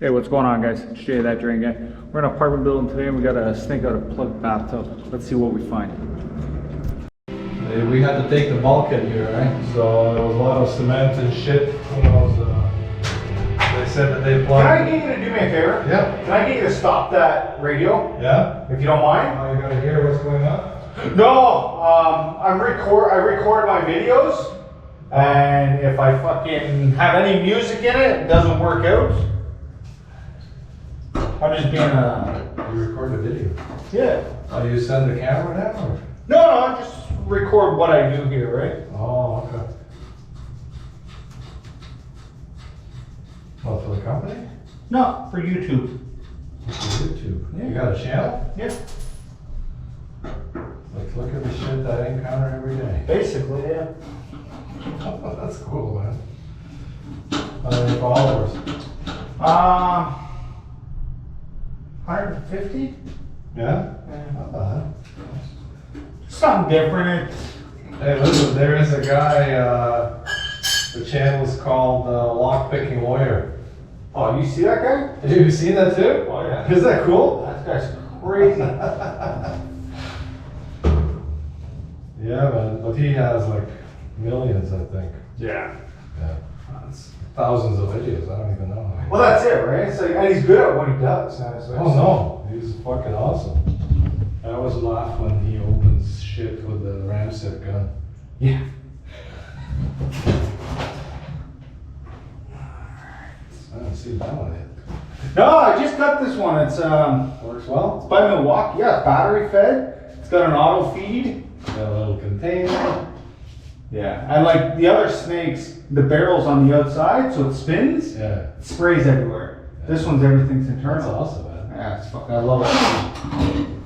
Hey, what's going on, guys? It's Jay, that drain guy. We're in an apartment building today and we got to snake out a plugged bathtub. Let's see what we find. We had to take the bulkhead here, right? So there was a lot of cement and shit. Who knows? They said that they plugged. Can I get you to do me a favor? Yeah. Can I get you to stop that radio? Yeah? If you don't mind? Oh, you gotta hear what's going on? No, I record my videos, and if I fucking have any music in it, it doesn't work out. I'm just being You record a video? yeah. Oh, you send the camera now? Or? No, I just record what I do here, right? Oh, okay. What, for the company? No, for YouTube. For YouTube. Yeah. You got a channel? Yeah. Like, look at the shit that I encounter every day. Basically, yeah. That's cool, man. How many followers? 150? Yeah? Not bad. Something different. Hey, listen, there is a guy, the channel is called Lockpicking Lawyer. Oh, you see that guy? Have you seen that too? Oh, yeah. Is that cool? That guy's crazy. Yeah, man, but he has like millions, I think. Yeah. Yeah. That's thousands of videos, I don't even know. Well, that's it, right? It's like, and he's good at what he does. Oh no, he's fucking awesome. I always laugh when he opens shit with the ramset gun. Yeah. I don't see that one yet. No, I just got this one. It's Works well? it's by Milwaukee. Yeah, battery fed. It's got an auto feed. Got a little container. Yeah. And like the other snakes, the barrel's on the outside, so it spins. Yeah. It sprays everywhere. Yeah. This one's everything's That's internal. awesome, man. Yeah, it's fucking. I love it.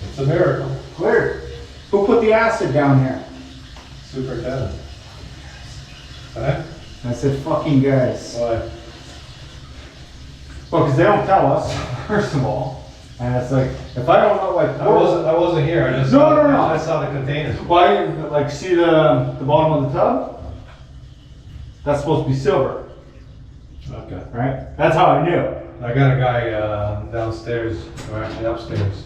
It's a miracle. Clear. Who put the acid down here? Superintendent. Huh? I said, fucking guys. Why? Well, because they don't tell us, first of all. And it's like, if I don't know, like, I wasn't here. I just No, saw, no, no. I saw the containers. why, like, see the bottom of the tub? That's supposed to be silver, Okay. right? That's how I knew. I got a guy downstairs, or actually upstairs,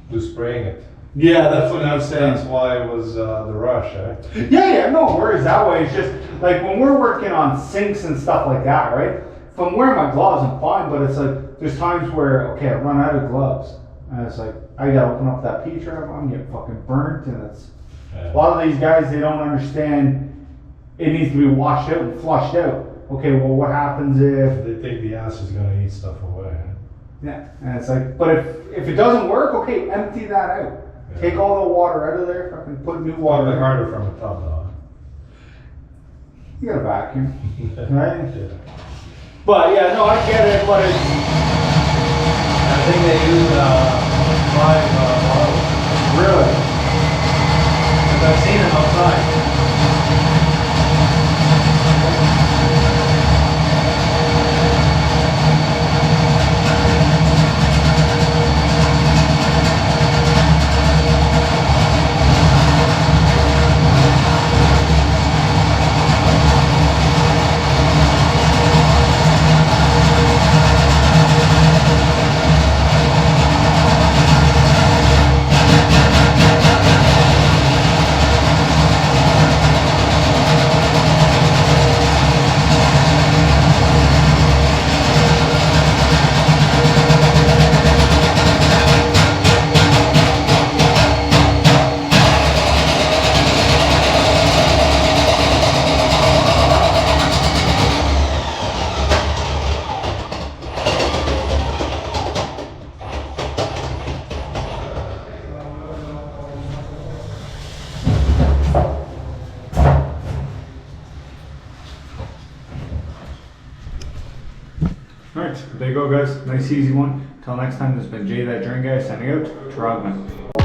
who's spraying it. Yeah, that's what I was saying. That's why it was the rush, eh? Yeah, no worries that way. It's just, like, when we're working on sinks and stuff like that, right? If I'm wearing my gloves, I'm fine, but it's like, there's times where, okay, I run out of gloves. And it's like, I gotta open up that P trap, I'm getting fucking burnt, and it's, Yeah. a lot of these guys, they don't understand it needs to be washed out and flushed out. Okay, well, what happens if, They think the ass is gonna eat stuff away. Eh? yeah, and it's like, but if it doesn't work, okay, empty that out. Yeah. Take all the water out of there, fucking put new water Water in. harder from a tub, though. You got a vacuum, right? Yeah. But yeah, no, I get it, but it's, I think they use 5 bottles. really, Because I've seen them outside. Alright, there you go guys. Nice easy one. Till next time, this has been Jay That Drain Guy signing out. Trogman.